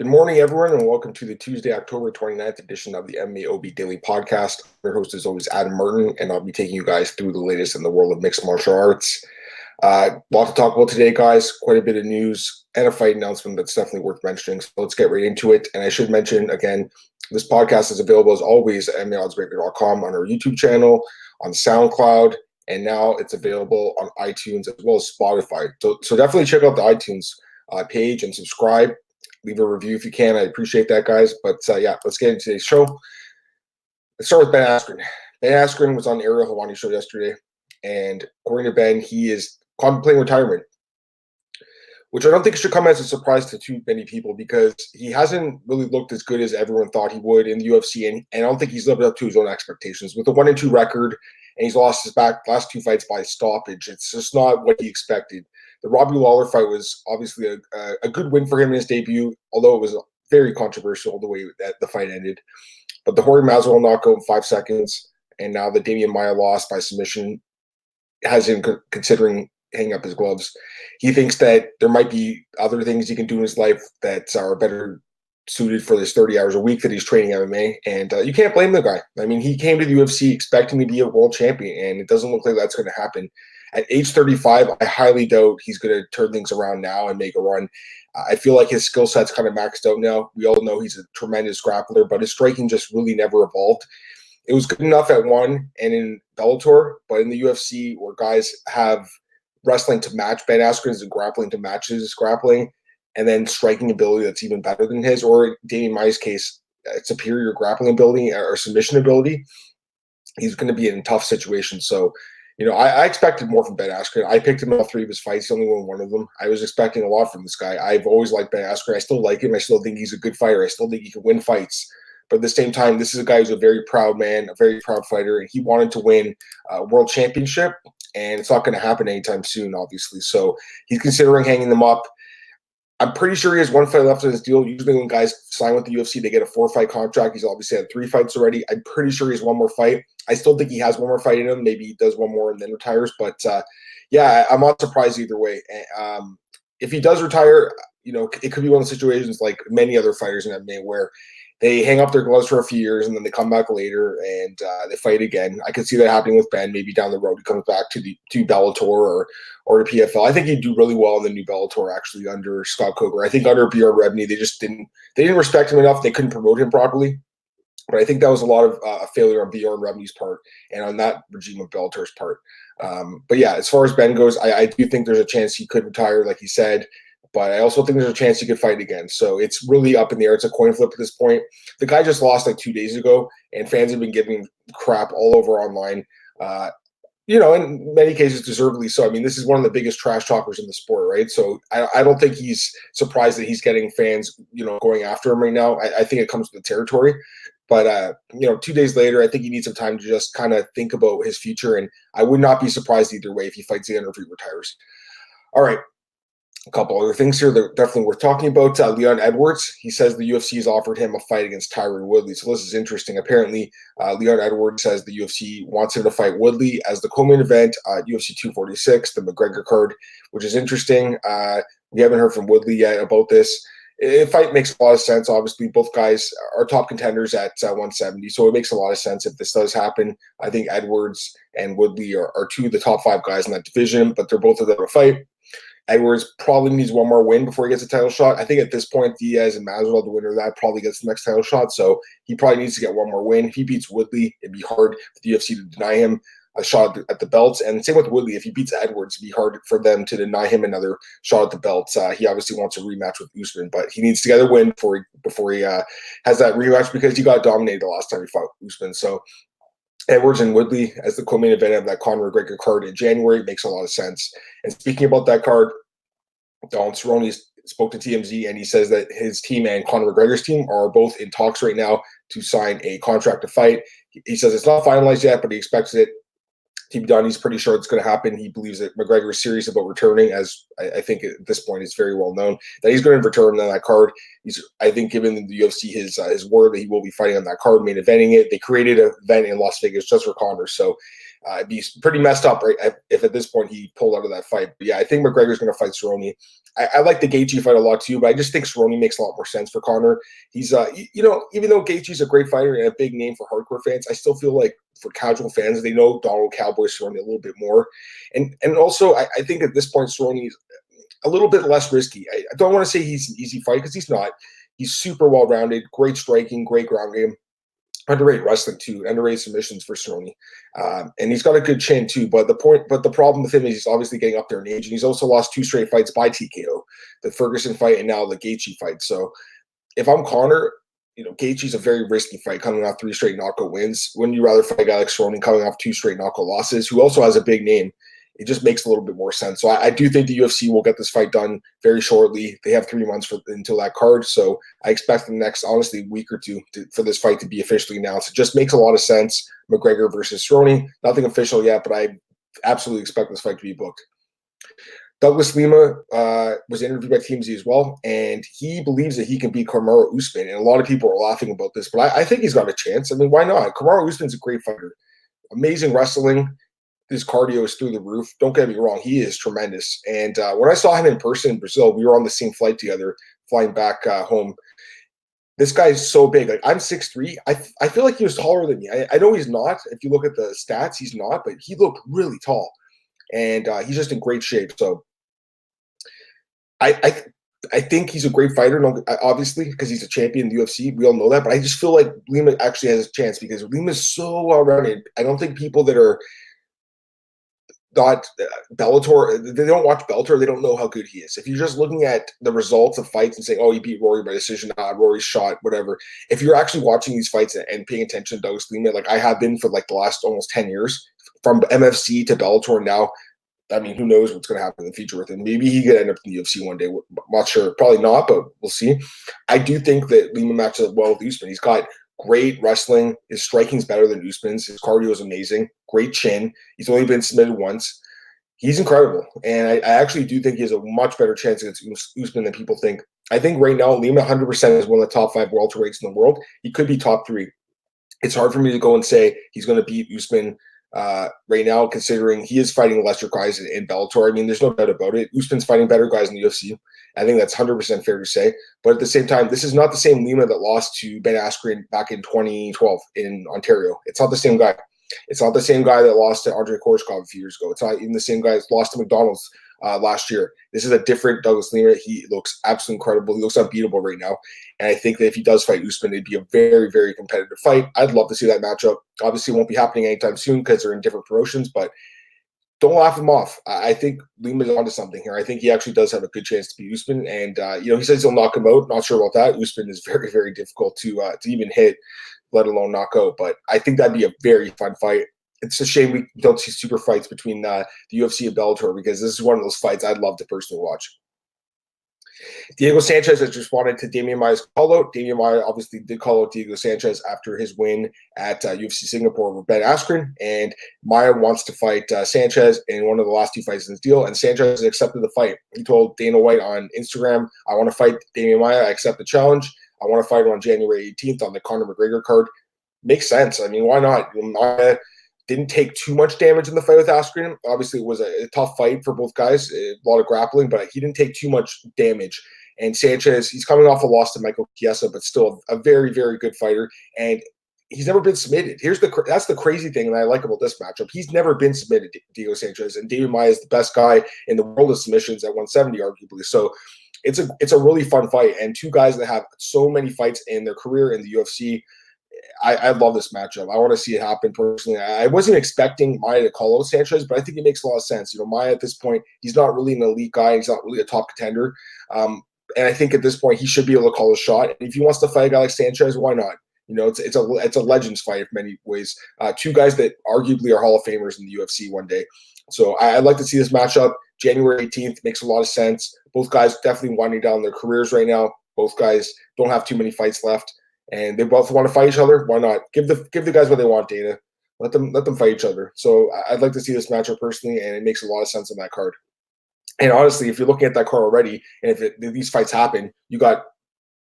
Good morning, everyone, and welcome to the Tuesday, October 29th edition of the MMAOB Daily Podcast. Your host is always Adam Merton, and I'll be taking you guys through the latest in the world of mixed martial arts. A lot to talk about today, guys. Quite a bit of news and a fight announcement that's definitely worth mentioning. So let's get right into it. And I should mention, again, this podcast is available as always at MMAOddsbreaker.com on our YouTube channel, on SoundCloud, and now it's available on iTunes as well as Spotify. So definitely check out the iTunes page and subscribe. Leave a review if you can. I appreciate that, guys. But yeah, let's get into today's show. Let's start with Ben Askren. Ben Askren was on the Ariel Helwani show yesterday, and according to Ben, he is contemplating retirement, which I don't think should come as a surprise to too many people because he hasn't really looked as good as everyone thought he would in the UFC, and I don't think he's lived up to his own expectations. With a 1-2 record, and he's lost his last two fights by stoppage, it's just not what he expected. The Robbie Lawler fight was obviously a good win for him in his debut, although it was very controversial the way that the fight ended. But the Jorge Masvidal knockout in 5 seconds, and now the Demian Maia loss by submission has him considering hanging up his gloves. He thinks that there might be other things he can do in his life that are better suited for this 30 hours a week that he's training MMA, and you can't blame the guy. I mean, he came to the UFC expecting to be a world champion, and it doesn't look like that's going to happen. At age 35, I highly doubt he's going to turn things around now and make a run. I feel like his skill set's kind of maxed out now. We all know he's a tremendous grappler, but his striking just really never evolved. It was good enough at one and in Bellator, but in the UFC where guys have wrestling to match Ben Askren's and grappling to match his grappling, and then striking ability that's even better than his, or Demian Maia's case, superior grappling ability or submission ability, he's going to be in a tough situation. So, you know, I expected more from Ben Askren. I picked him in all 3 of his fights. He only won 1 of them. I was expecting a lot from this guy. I've always liked Ben Askren. I still like him. I still think he's a good fighter. I still think he can win fights. But at the same time, this is a guy who's a very proud man, a very proud fighter, and he wanted to win a world championship, and it's not going to happen anytime soon, obviously. So he's considering hanging them up. I'm pretty sure he has 1 fight left in his deal. Usually when guys sign with the UFC, they get a 4-fight contract. He's obviously had 3 fights already. I'm pretty sure he has 1 more fight. I still think he has 1 more fight in him. Maybe he does 1 more and then retires. But yeah, I'm not surprised either way. If he does retire, you know, it could be one of the situations like many other fighters in MMA where they hang up their gloves for a few years and then they come back later and they fight again. I could see that happening with Ben. Maybe down the road he comes back to Bellator or the PFL. I think he'd do really well in the new Bellator actually under Scott Coker. I think under Bjorn Rebney they didn't respect him enough. They couldn't promote him properly. But I think that was a lot of a failure on Bjorn Rebney's part and on that regime of Bellator's part. But yeah, as far as Ben goes, I do think there's a chance he could retire, like he said. But I also think there's a chance he could fight again. So it's really up in the air. It's a coin flip at this point. The guy just lost like 2 days ago, and fans have been giving crap all over online. You know, in many cases, deservedly so. I mean, this is one of the biggest trash talkers in the sport, right? So I don't think he's surprised that he's getting fans, you know, going after him right now. I think it comes with the territory. But, you know, 2 days later, I think he needs some time to just kind of think about his future. And I would not be surprised either way if he fights again or if he retires. All right. A couple other things here that are definitely worth talking about. Leon Edwards, he says the UFC has offered him a fight against Tyron Woodley. So this is interesting. Apparently, Leon Edwards says the UFC wants him to fight Woodley as the co-main event at UFC 246, the McGregor card, which is interesting. We haven't heard from Woodley yet about this. The fight makes a lot of sense. Obviously, both guys are top contenders at 170, so it makes a lot of sense if this does happen. I think Edwards and Woodley are 2 of the top 5 guys in that division, but they're both of them a fight. Edwards probably needs 1 more win before he gets a title shot. I think at this point, Diaz and Masvidal, the winner of that, probably gets the next title shot. So he probably needs to get 1 more win. If he beats Woodley, it'd be hard for the UFC to deny him a shot at the belts. And same with Woodley. If he beats Edwards, it'd be hard for them to deny him another shot at the belts. He obviously wants a rematch with Usman, but he needs to get a win before he has that rematch because he got dominated the last time he fought Usman. So Edwards and Woodley as the co-main event of that Conor McGregor card in January makes a lot of sense. And speaking about that card, Cerrone spoke to TMZ and he says that his team and Conor McGregor's team are both in talks right now to sign a contract to fight. He says it's not finalized yet, but he expects it to be done. He's pretty sure it's going to happen. He believes that McGregor is serious about returning, as I think at this point it's very well known that he's going to return on that card. I think, given the UFC his word that he will be fighting on that card, main eventing it. They created an event in Las Vegas just for Conor, so It'd be pretty messed up, right, if at this point he pulled out of that fight. But yeah, I think McGregor's going to fight Cerrone. I like the Gaethje fight a lot too, but I just think Cerrone makes a lot more sense for Conor. He's, even though Gaethje's a great fighter and a big name for hardcore fans, I still feel like for casual fans, they know Donald Cowboy Cerrone a little bit more. And also, I think at this point, Cerrone is a little bit less risky. I don't want to say he's an easy fight because he's not. He's super well-rounded, great striking, great ground game. Underrated wrestling too, underrated submissions for Cerrone, and he's got a good chin too. But the problem with him is he's obviously getting up there in age, and he's also lost 2 straight fights by TKO, the Ferguson fight and now the Gaethje fight. So if I'm Conor, Gaethje's a very risky fight coming off 3 straight knockout wins. Wouldn't you rather fight a guy like Cerrone coming off 2 straight knockout losses, who also has a big name? It just makes a little bit more sense. So I do think the UFC will get this fight done very shortly. They have 3 months until that card. So I expect the next, honestly, week or two for this fight to be officially announced. It just makes a lot of sense. McGregor versus Cerrone. Nothing official yet, but I absolutely expect this fight to be booked. Douglas Lima was interviewed by TMZ as well, and he believes that he can beat Kamaru Usman. And a lot of people are laughing about this, but I think he's got a chance. I mean, why not? Kamaru Usman's a great fighter. Amazing wrestling. His cardio is through the roof. Don't get me wrong. He is tremendous. And when I saw him in person in Brazil, we were on the same flight together, flying back home. This guy is so big. Like, I'm 6'3". I feel like he was taller than me. I know he's not. If you look at the stats, he's not. But he looked really tall. And he's just in great shape. So I think he's a great fighter, obviously, because he's a champion in the UFC. We all know that. But I just feel like Lima actually has a chance because Lima's so well-rounded. I don't think people that are not Bellator, they don't watch Bellator, they don't know how good he is. If you're just looking at the results of fights and saying, oh, he beat Rory by decision, Rory's shot, whatever. If you're actually watching these fights and paying attention to Douglas Lima, like I have been for like the last almost 10 years, from MFC to Bellator now, I mean, who knows what's going to happen in the future with him. Maybe he could end up in the UFC one day. I'm not sure. Probably not, but we'll see. I do think that Lima matches up well with Usman. He's got great wrestling. His striking's better than Usman's. His cardio is amazing. Great chin. He's only been submitted once. He's incredible. And I actually do think he has a much better chance against Usman than people think. I think right now, Lima 100% is one of the top 5 welterweights in the world. He could be top 3. It's hard for me to go and say he's going to beat Usman right now, considering he is fighting lesser guys in Bellator. I mean, there's no doubt about it. Usman's fighting better guys in the UFC. I think that's 100% fair to say. But at the same time, this is not the same Lima that lost to Ben Askren back in 2012 in Ontario. It's not the same guy. It's not the same guy that lost to Andre Koreshkov a few years ago. It's not even the same guy that lost to McDonald's last year. This is a different Douglas Lima. He looks absolutely incredible. He looks unbeatable right now. And I think that if he does fight Usman, it'd be a very, very competitive fight. I'd love to see that matchup. Obviously, it won't be happening anytime soon because they're in different promotions, but don't laugh him off. I think Lima's onto something here. I think he actually does have a good chance to beat Usman. And, he says he'll knock him out. Not sure about that. Usman is very, very difficult to even hit, let alone knock out. But I think that'd be a very fun fight. It's a shame we don't see super fights between the UFC and Bellator because this is one of those fights I'd love to personally watch. Diego Sanchez has responded to Demian Maia's call-out. Demian Maia obviously did call out Diego Sanchez after his win at UFC Singapore over Ben Askren, and Maia wants to fight Sanchez in one of the last 2 fights in his deal, and Sanchez has accepted the fight. He told Dana White on Instagram, I want to fight Demian Maia. I accept the challenge. I want to fight him on January 18th on the Conor McGregor card. Makes sense. I mean, why not? Maia didn't take too much damage in the fight with Askren. Obviously, it was a tough fight for both guys, a lot of grappling, but he didn't take too much damage. And Sanchez, he's coming off a loss to Michael Chiesa, but still a very, very good fighter. And he's never been submitted. That's the crazy thing that I like about this matchup. He's never been submitted, Diego Sanchez, and Demian Maia is the best guy in the world of submissions at 170, arguably. So it's a really fun fight. And 2 guys that have so many fights in their career in the UFC. I love this matchup. I want to see it happen personally. I wasn't expecting Maia to call out Sanchez, but I think it makes a lot of sense. Maia at this point, he's not really an elite guy. He's not really a top contender. And I think at this point, he should be able to call a shot. And if he wants to fight a guy like Sanchez, why not? It's a legends fight in many ways. 2 guys that arguably are Hall of Famers in the UFC one day. So I'd like to see this matchup. January 18th makes a lot of sense. Both guys definitely winding down their careers right now. Both guys don't have too many fights left. And they both want to fight each other. Why not? Give the guys what they want, Dana. Let them fight each other. So I'd like to see this matchup personally, and it makes a lot of sense on that card. And honestly, if you're looking at that card already, and if these fights happen, you got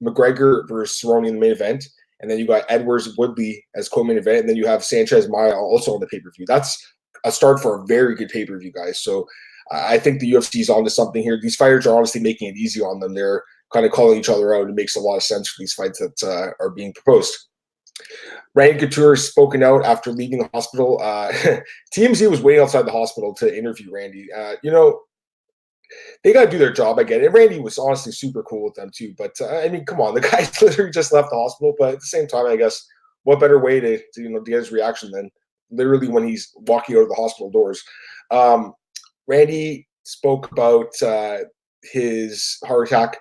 McGregor versus Cerrone in the main event, and then you got Edwards Woodley as co-main event, and then you have Sanchez Maia also on the pay-per-view. That's a start for a very good pay-per-view, guys. So I think the UFC is onto something here. These fighters are honestly making it easy on them. They're kind of calling each other out. It makes a lot of sense for these fights that are being proposed. Randy Couture has spoken out after leaving the hospital. TMZ was waiting outside the hospital to interview Randy. They got to do their job. I get it. And Randy was honestly super cool with them too. But I mean, come on, the guy literally just left the hospital. But at the same time, I guess what better way to get his reaction than literally when he's walking out of the hospital doors. Randy spoke about his heart attack.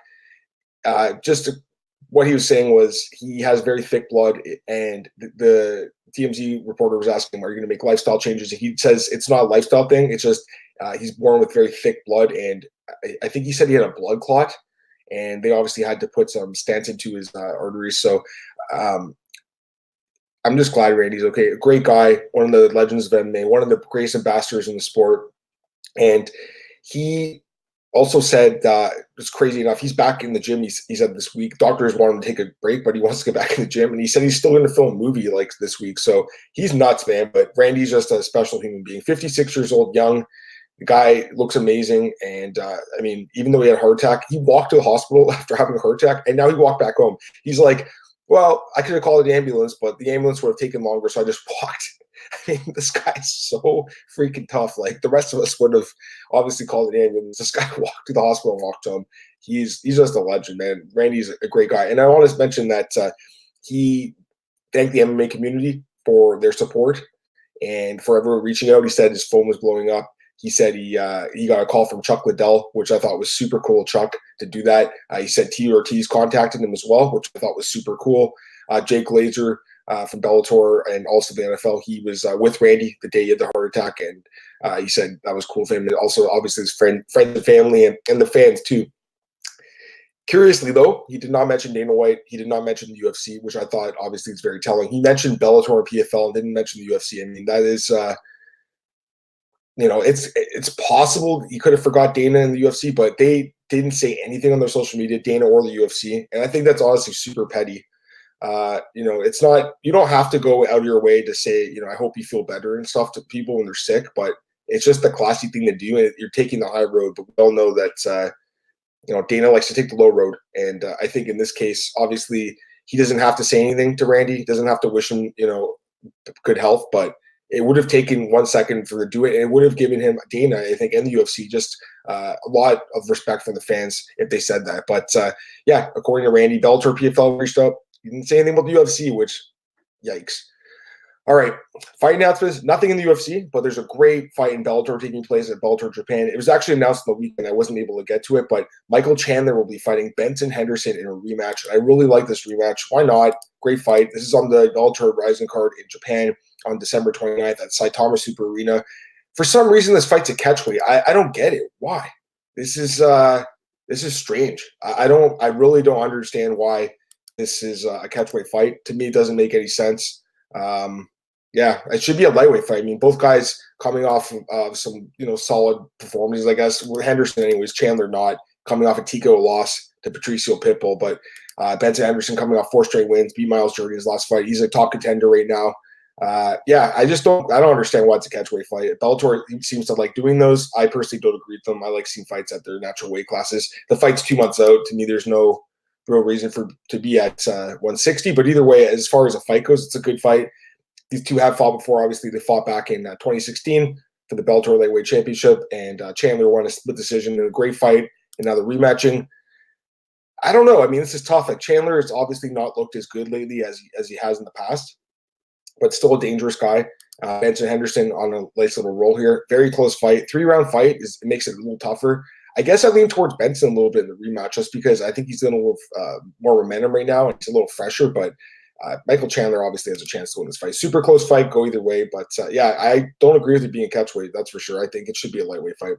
What he was saying was he has very thick blood, and the TMZ reporter was asking him, "Are you going to make lifestyle changes?" And he says it's not a lifestyle thing. It's just he's born with very thick blood, and I think he said he had a blood clot, and they obviously had to put some stents into his arteries. So I'm just glad Randy's okay. A great guy, one of the legends of MMA, one of the greatest ambassadors in the sport, and he also said it's crazy enough. He's back in the gym. He said this week doctors want him to take a break, but he wants to get back in the gym. And he said he's still going to film a movie like this week. So he's nuts, man. But Randy's just a special human being. 56 years old, young. The guy looks amazing. And I mean, even though he had a heart attack, he walked to the hospital after having a heart attack, and now he walked back home. He's like, well, I could have called an ambulance, but the ambulance would have taken longer, so I just walked. I mean, this guy's so freaking tough. Like, the rest of us would have obviously called an ambulance. This guy walked to the hospital and walked home. He's just a legend, man. Randy's a great guy. And I want to mention that he thanked the MMA community for their support and for everyone reaching out. He said his phone was blowing up. He said he got a call from Chuck Liddell, which I thought was super cool, Chuck, to do that. He said T. Ortiz contacted him as well, which I thought was super cool. Jake Glazer from Bellator and also the NFL, he was with Randy the day he had the heart attack, and he said that was cool for him. And also, obviously, his friends and family and the fans, too. Curiously, though, he did not mention Dana White. He did not mention the UFC, which I thought, obviously, is very telling. He mentioned Bellator and PFL and didn't mention the UFC. I mean, that is... it's possible he could have forgot Dana in the UFC, but they didn't say anything on their social media, Dana or the UFC. And I think that's honestly super petty. It's not, you don't have to go out of your way to say, I hope you feel better and stuff to people when they're sick, but it's just a classy thing to do. And you're taking the high road, but we all know that, Dana likes to take the low road. And I think in this case, obviously he doesn't have to say anything to Randy. He doesn't have to wish him, good health, but it would have taken 1 second for to do it, and it would have given him, Dana, I think, and the UFC just a lot of respect from the fans if they said that. But yeah, according to Randy, Bellator PFL reached out. He didn't say anything about the UFC, which, yikes. All right, fight announcements. Nothing in the UFC, but there's a great fight in Bellator taking place at Bellator Japan. It was actually announced on the weekend. I wasn't able to get to it, but Michael Chandler will be fighting Benson Henderson in a rematch. I really like this rematch. Why not? Great fight. This is on the Bellator Rising card in Japan on December 29th at Saitama Super Arena. For some reason, this fight's a catchweight. I don't get it. Why? This is strange. I really don't understand why this is a catchweight fight. To me, it doesn't make any sense. Yeah, it should be a lightweight fight. I mean, both guys coming off of some, solid performances, I guess. Henderson, anyways, Chandler not, coming off a TKO loss to Patricio Pitbull. But Benson Henderson coming off 4 straight wins, beat Miles Jordan his last fight. He's a top contender right now. I don't understand why it's a catchweight fight. Bellator seems to like doing those. I personally don't agree with them. I like seeing fights at their natural weight classes. The fight's 2 months out. To me, there's no real reason to be at 160. But either way, as far as a fight goes, it's a good fight. These two have fought before. Obviously, they fought back in 2016 for the Bellator Lightweight Championship, and Chandler won a split decision in a great fight, and now they're rematching. I don't know. I mean, this is tough. Like, Chandler has obviously not looked as good lately as he has in the past, but still a dangerous guy. Benson Henderson on a nice little roll here. Very close fight. 3-round fight it makes it a little tougher. I guess I lean towards Benson a little bit in the rematch just because I think he's getting a little more momentum right now, and he's a little fresher, but Michael Chandler obviously has a chance to win this fight. Super close fight, go either way. But yeah, I don't agree with it being catchweight. That's for sure. I think it should be a lightweight fight.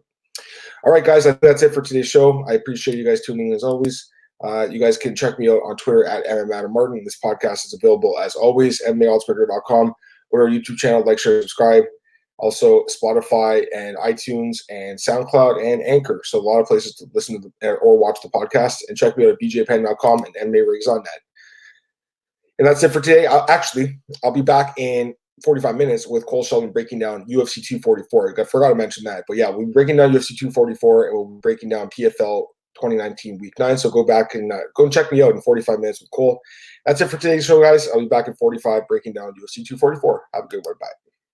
All right, guys, that's it for today's show. I appreciate you guys tuning in as always. You guys can check me out on Twitter at MMAOB. This podcast is available as always, MMAOddsbreaker.com, or our YouTube channel. Like, share, subscribe. Also, Spotify and iTunes and SoundCloud and Anchor. So a lot of places to listen to or watch the podcast. And check me out at bjpenn.com and MMARigs.net. And that's it for today. I'll be back in 45 minutes with Cole Shelton breaking down UFC 244. I forgot to mention that. But yeah, we'll be breaking down UFC 244 and we'll be breaking down PFL 2019 Week 9. So go back and go and check me out in 45 minutes with Cole. That's it for today's show, guys. I'll be back in 45 breaking down UFC 244. Have a good one. Bye.